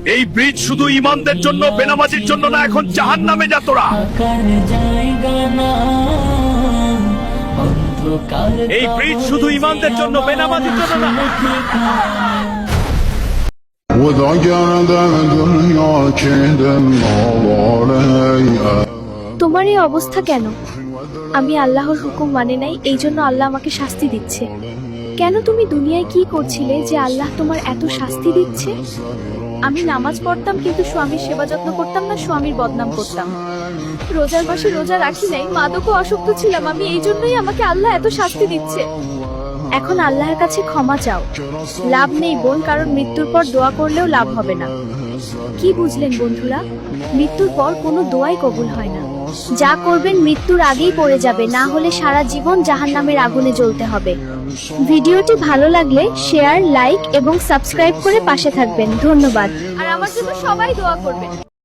এই ব্রিজ শুধু ইমানদের জন্য, বেনামাজির জন্য না। এখন জাহান্নামে যা তোরা। এই ব্রিজ শুধু ইমানদের জন্য, বেনামাজির জন্য না। তোমার এই অবস্থা কেন? আমি আল্লাহর হুকুম মানে নাই, এই জন্য আল্লাহ আমাকে শাস্তি দিচ্ছে। কেন তুমি দুনিয়ায় কি করছিলে যে আল্লাহ তোমার এত শাস্তি দিচ্ছে? আমি নামাজ পড়তাম কিন্তু স্বামীর সেবা যত্ন করতাম না, স্বামীর বদনাম করতাম। রোজার মাসে রোজা রাখি নাই, মাদকও আসক্ত ছিলাম আমি, এই জন্যই আমাকে আল্লাহ এত শাস্তি দিচ্ছে। এখন আল্লাহর কাছে ক্ষমা চাও। লাভ নেই বোন, কারণ মৃত্যুর পর দোয়া করলেও লাভ হবে না। কি বুঝলেন বন্ধুরা? মৃত্যুর পর কোনো দোয়াই কবুল হয় না। যা করবেন মৃত্যুর আগেই পড়ে যাবে, না হলে সারা জীবন জাহান্নামের আগুনে জ্বলতে হবে। ভিডিওটি ভালো লাগলে শেয়ার, লাইক এবং সাবস্ক্রাইব করে পাশে থাকবেন। ধন্যবাদ। আর আমার জন্য সবাই দোয়া করবেন।